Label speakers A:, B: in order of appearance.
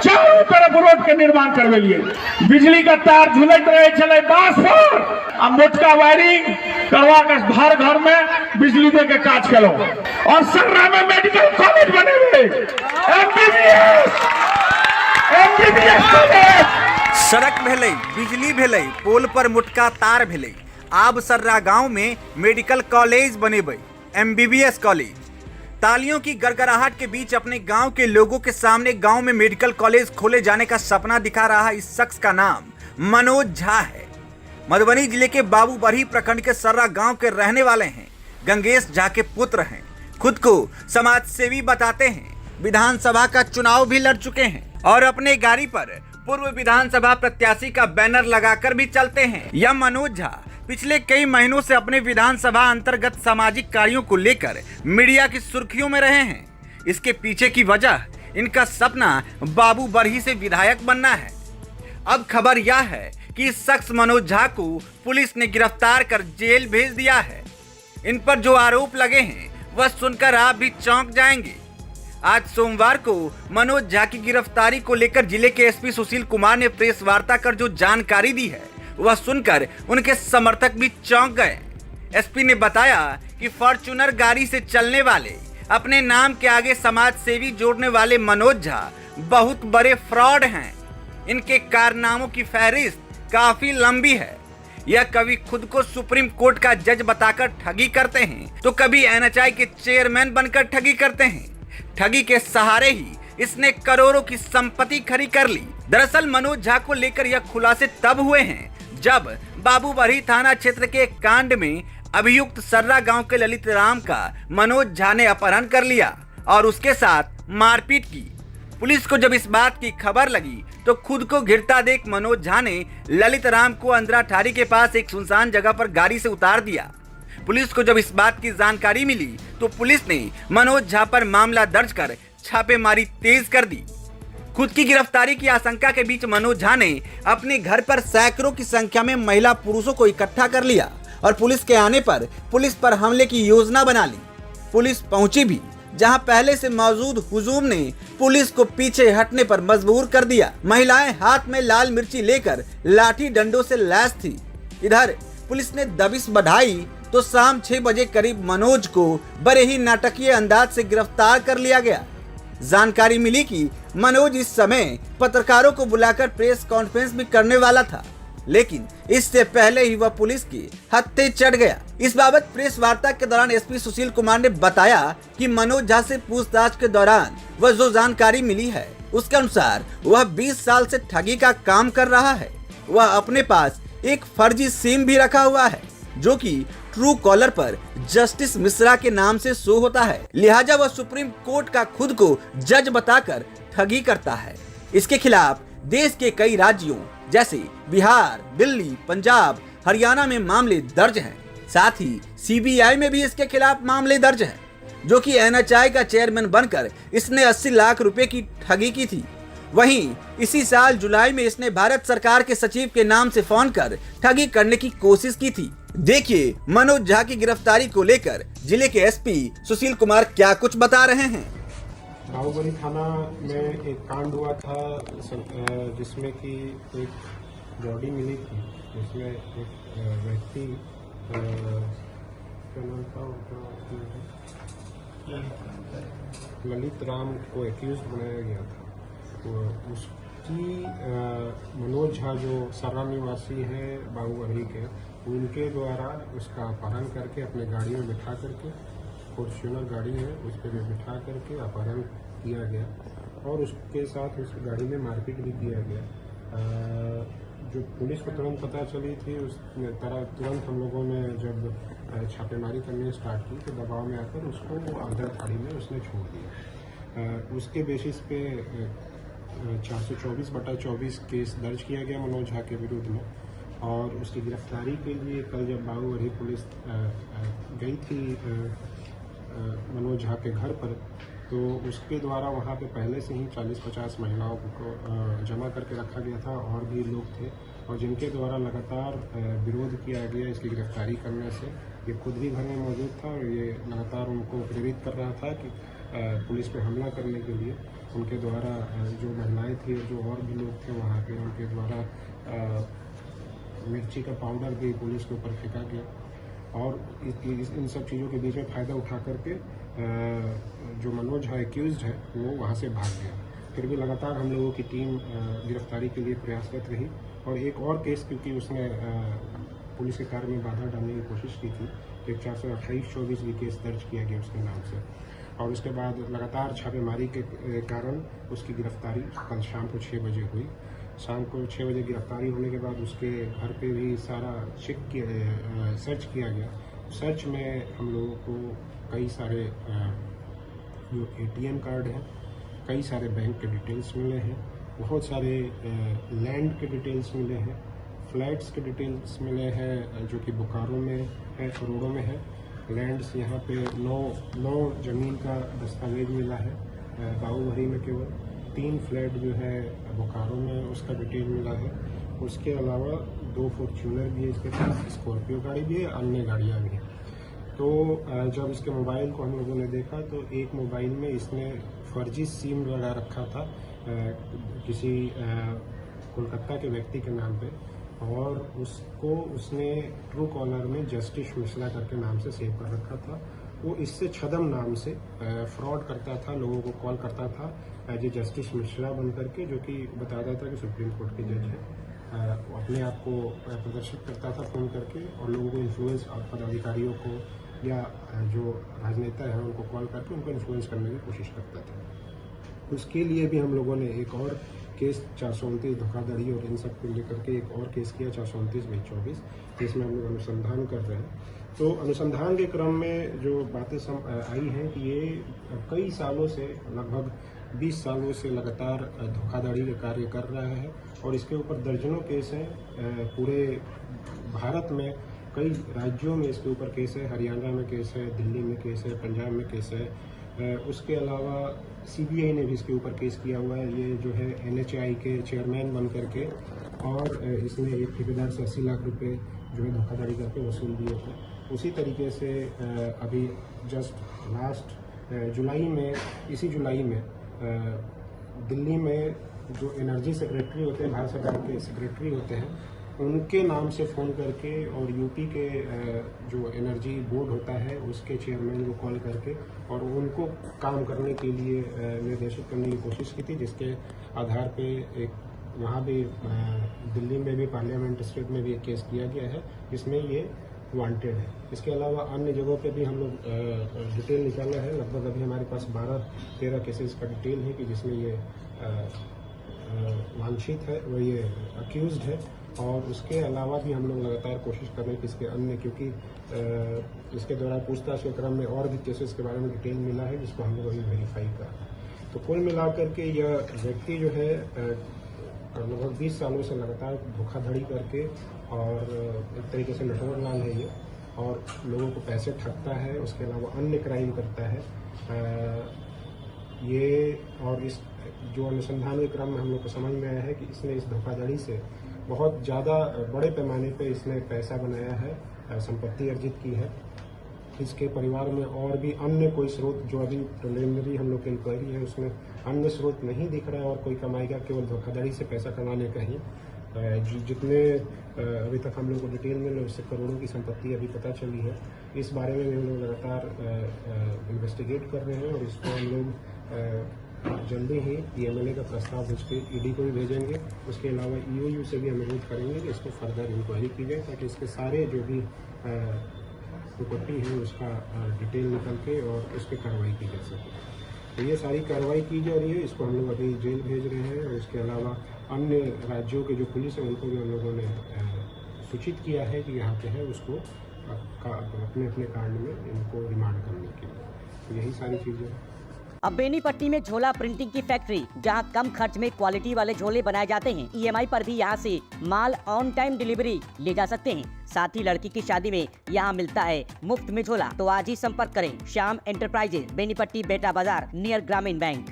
A: चारों तरफ रोड के निर्माण करवेलिए। बिजली का तार झुलत रहे चले बांस पर, अब मोटका वायरिंग करवा कर घर घर में बिजली दे के काज करो। और सर्रा में मेडिकल कॉलेज बने हुए, एमबीबीएस कॉलेज।
B: सड़क भेलै, बिजली भेलै, पोल पर मोटका तार भेलै, आब सर्रा गांव में मेडिकल कॉलेज बनेबै, एमबीबीएस कॉलेज। तालियों की गड़गड़ाहट के बीच अपने गांव के लोगों के सामने गांव में मेडिकल कॉलेज खोले जाने का सपना दिखा रहा इस शख्स का नाम मनोज झा है। मधुबनी जिले के बाबूबरही प्रखंड के सर्रा गांव के रहने वाले हैं। गंगेश झा के पुत्र हैं। खुद को समाज सेवी बताते हैं। विधानसभा का चुनाव भी लड़ चुके हैं और अपने गाड़ी पर पूर्व विधानसभा प्रत्याशी का बैनर लगाकर भी चलते हैं। यह मनोज झा पिछले कई महीनों से अपने विधानसभा अंतर्गत सामाजिक कार्यों को लेकर मीडिया की सुर्खियों में रहे हैं। इसके पीछे की वजह इनका सपना बाबूबरही से विधायक बनना है। अब खबर यह है कि इस शख्स मनोज झा को पुलिस ने गिरफ्तार कर जेल भेज दिया है। इन पर जो आरोप लगे हैं वह सुनकर आप भी चौंक जाएंगे। आज सोमवार को मनोज झा की गिरफ्तारी को लेकर जिले के एसपी सुशील कुमार ने प्रेस वार्ता कर जो जानकारी दी है वह सुनकर उनके समर्थक भी चौंक गए। एसपी ने बताया कि फॉर्च्यूनर गाड़ी से चलने वाले, अपने नाम के आगे समाज सेवी जोड़ने वाले मनोज झा बहुत बड़े फ्रॉड हैं। इनके कारनामों की फहरिस्त काफी लंबी है। यह कभी खुद को सुप्रीम कोर्ट का जज बताकर ठगी करते हैं तो कभी एनएचआई के चेयरमैन बनकर ठगी करते हैं। ठगी के सहारे ही इसने करोड़ों की संपत्ति खड़ी कर ली। दरअसल मनोज झा को लेकर यह खुलासे तब हुए हैं जब बाबूबरही थाना क्षेत्र के कांड में अभियुक्त सर्रा गांव के ललित राम का मनोज झा ने अपहरण कर लिया और उसके साथ मारपीट की। पुलिस को जब इस बात की खबर लगी तो खुद को घिरता देख मनोज झा ने ललित राम को अंद्राठारी के पास एक सुनसान जगह पर गाड़ी से उतार दिया। पुलिस को जब इस बात की जानकारी मिली तो पुलिस ने मनोज झा पर मामला दर्ज कर छापेमारी तेज कर दी। खुद की गिरफ्तारी की आशंका के बीच मनोज झा ने अपने घर पर सैकड़ों की संख्या में महिला पुरुषों को इकट्ठा कर लिया और पुलिस के आने पर पुलिस पर हमले की योजना बना ली। पुलिस पहुंची भी, जहां पहले से मौजूद हुजूम ने पुलिस को पीछे हटने पर मजबूर कर दिया। महिलाएं हाथ में लाल मिर्ची लेकर लाठी डंडों से लैस थी। इधर पुलिस ने दबिश बढ़ाई तो शाम 6 बजे करीब मनोज को बड़े ही नाटकीय अंदाज से गिरफ्तार कर लिया गया। जानकारी मिली कि मनोज इस समय पत्रकारों को बुलाकर प्रेस कॉन्फ्रेंस भी करने वाला था, लेकिन इससे पहले ही वह पुलिस की हत्थे चढ़ गया। इस बाबत प्रेस वार्ता के दौरान एसपी सुशील कुमार ने बताया कि मनोज झा से पूछताछ के दौरान वह जो जानकारी मिली है उसके अनुसार वह 20 साल से ठगी का काम कर रहा है। वह अपने पास एक फर्जी सिम भी रखा हुआ है जो कि ट्रू कॉलर पर जस्टिस मिश्रा के नाम से शो होता है। लिहाजा वह सुप्रीम कोर्ट का खुद को जज बताकर ठगी करता है। इसके खिलाफ देश के कई राज्यों जैसे बिहार, दिल्ली, पंजाब, हरियाणा में मामले दर्ज हैं। साथ ही सीबीआई में भी इसके खिलाफ मामले दर्ज हैं, जो कि एनएचआई का चेयरमैन बनकर इसने 80 लाख रुपए की ठगी की थी। वहीं इसी साल जुलाई में इसने भारत सरकार के सचिव के नाम से फोन कर ठगी करने की कोशिश की थी। देखिए मनोज झा की गिरफ्तारी को लेकर जिले के एसपी सुशील कुमार क्या कुछ बता रहे हैं।
C: बाबूबरही थाना में एक कांड हुआ था जिसमें कि एक बॉडी मिली थी, जिसमें एक व्यक्ति क्या नाम था ललित राम को एक्यूज बनाया गया था। तो उसकी मनोज झा जो सर्रा निवासी है बाबूबरही के, उनके द्वारा उसका अपहरण करके अपने गाड़ी में बिठा करके, फॉर्च्यूनर गाड़ी है उस पर बिठा करके अपहरण किया गया और उसके साथ उस गाड़ी में मारपीट भी किया गया। जो पुलिस को तुरंत पता चली थी उस तुरंत हम लोगों ने जब छापेमारी करनी स्टार्ट की तो दबाव में आकर उसको अंतरखाड़ी में उसने छोड़ दिया। उसके बेसिस पे 424/24 केस दर्ज किया गया मनोज झा के विरुद्ध में और उसकी गिरफ्तारी के लिए कल जब बाबूबरही पुलिस गई थी मनोज झा के घर पर तो उसके द्वारा वहाँ पे पहले से ही 40-50 महिलाओं को जमा करके रखा गया था और भी लोग थे और जिनके द्वारा लगातार विरोध किया गया इसकी गिरफ्तारी करने से। ये खुद भी घर में मौजूद था और ये लगातार उनको प्रेरित कर रहा था कि पुलिस पे हमला करने के लिए। उनके द्वारा जो महिलाएं थी, जो और भी लोग थे वहाँ पे, उनके द्वारा मिर्ची का पाउडर भी पुलिस के ऊपर फेंका गया और इन सब चीज़ों के बीच में फ़ायदा उठा करके जो मनोज है एक्यूज्ड है वो वहाँ से भाग गया। फिर भी लगातार हम लोगों की टीम गिरफ्तारी के लिए प्रयासरत रही और एक और केस, क्योंकि उसने पुलिस के कार्य में बाधा डालने की कोशिश की थी, एक 428-24 भी केस दर्ज किया गया उसके नाम से और उसके बाद लगातार छापेमारी के कारण उसकी गिरफ्तारी कल शाम को 6 बजे हुई। शाम को 6 बजे गिरफ्तारी होने के बाद उसके घर पे भी सारा सर्च किया गया। सर्च में हम लोगों को कई सारे जो ATM कार्ड हैं, कई सारे बैंक के डिटेल्स मिले हैं, बहुत सारे लैंड के डिटेल्स मिले हैं, फ्लैट्स के डिटेल्स मिले हैं जो कि बोकारो में है, करोड़ों में है। लैंड्स यहाँ पे 9 ज़मीन का दस्तावेज मिला है बाबूभरी में, केवल 3 फ्लैट जो है बोकारो में उसका डिटेल मिला है। उसके अलावा 2 फॉर्च्यूनर भी है इसके पास, स्कॉर्पियो गाड़ी भी है, अन्य गाड़ियाँ भी हैं। तो जब इसके मोबाइल को हम लोगों ने देखा तो एक मोबाइल में इसने फर्जी सिम लगा रखा था किसी कोलकाता के व्यक्ति के नाम पे और उसको उसने ट्रू कॉलर में जस्टिस मिश्रा करके नाम से सेव कर रखा था। वो इससे छदम नाम से फ्रॉड करता था, लोगों को कॉल करता था एज ए जस्टिस मिश्रा बन करके, जो कि बताता था कि सुप्रीम कोर्ट के जज है। वो अपने आप को प्रदर्शित करता था फ़ोन करके और लोगों को इन्फ्लुएंस और पदाधिकारियों को या जो राजनेता हैं उनको कॉल करके उनको इन्फ्लुएंस करने की कोशिश करता था। उसके लिए भी हम लोगों ने एक और केस 429 धोखाधड़ी और इन सब को लेकर के एक और केस किया 429/24, जिसमें हम लोग अनुसंधान कर रहे हैं। तो अनुसंधान के क्रम में जो बातें आई हैं कि ये कई सालों से, लगभग 20 सालों से लगातार धोखाधड़ी का कार्य कर रहा है और इसके ऊपर दर्जनों केस हैं। पूरे भारत में कई राज्यों में इसके ऊपर केस है, हरियाणा में केस है, दिल्ली में केस है, पंजाब में केस है। उसके अलावा CBI ने भी इसके ऊपर केस किया हुआ है। ये जो है NHAI के चेयरमैन बन करके और इसने एक ठेकेदार से 80 लाख रुपए जो है धोखाधड़ी करके वसूल दिए थे। उसी तरीके से अभी जस्ट लास्ट इसी जुलाई में दिल्ली में जो एनर्जी सेक्रेटरी होते हैं, भारत सरकार के सेक्रेटरी होते हैं, उनके नाम से फ़ोन करके और यूपी के जो एनर्जी बोर्ड होता है उसके चेयरमैन को कॉल करके और उनको काम करने के लिए निर्देशित करने की कोशिश की थी, जिसके आधार पे एक वहाँ भी दिल्ली में भी पार्लियामेंट स्टेट में भी एक केस किया गया है जिसमें ये वांटेड है। इसके अलावा अन्य जगहों पे भी हम लोग डिटेल निकाला है। लगभग अभी हमारे पास 12-13 केसेस का डिटेल है कि जिसमें ये वांछित है, वो ये अक्यूज्ड है और उसके अलावा भी हम लोग लगातार कोशिश कर रहे हैं कि इसके अन्य, क्योंकि इसके दौरान पूछताछ के क्रम में और भी केसेस के बारे में डिटेल मिला है जिसको हम लोग अभी वेरीफाई कर रहे हैं। तो कुल मिलाकर के यह व्यक्ति जो है लगभग 20 सालों से लगातार धोखाधड़ी करके और एक तरीके से लटोर लाल है ये और लोगों को पैसे ठगता है, उसके अलावा अन्य क्राइम करता है ये। और इस जो अनुसंधान के क्रम में हम लोग को समझ में आया है कि इसने इस धोखाधड़ी से बहुत ज़्यादा बड़े पैमाने पे इसने पैसा बनाया है, संपत्ति अर्जित की है। इसके परिवार में और भी अन्य कोई स्रोत, जो अभी प्रिलिमिनरी हम लोग की इंक्वायरी है उसमें अन्य स्रोत नहीं दिख रहा है और कोई कमाई का, केवल धोखाधड़ी से पैसा कमाने का ही। जितने अभी तक हम लोग को डिटेल में उससे करोड़ों की संपत्ति अभी पता चली है। इस बारे में भी हम लोग लगातार इन्वेस्टिगेट कर रहे हैं और इसको हम लोग जल्दी ही MLA का प्रस्ताव भेज के ED को भी भेजेंगे। उसके अलावा EOU से भी अनुरोध करेंगे कि इसको फर्दर इंक्वायरी की जाए ताकि इसके सारे जो भी प्रॉपर्टी है उसका डिटेल निकल के और उस पर कार्रवाई की जा सके। तो ये सारी कार्रवाई की जा रही है। इसको हम लोग अभी जेल भेज रहे हैं और उसके अलावा अन्य राज्यों के जो पुलिस है उनको भी हम लोगों ने सूचित किया है कि यहाँ पे है, उसको अपने अपने कांड में इनको रिमांड करने के लिए। तो यही सारी चीज़ें।
D: अब बेनीपट्टी में झोला प्रिंटिंग की फैक्ट्री, जहां कम खर्च में क्वालिटी वाले झोले बनाए जाते हैं। EMI पर भी यहां से माल ऑन टाइम डिलीवरी ले जा सकते हैं। साथ ही लड़की की शादी में यहां मिलता है मुफ्त में झोला। तो आज ही संपर्क करें श्याम एंटरप्राइजेज, बेनीपट्टी, बेटा बाजार, नियर ग्रामीण बैंक।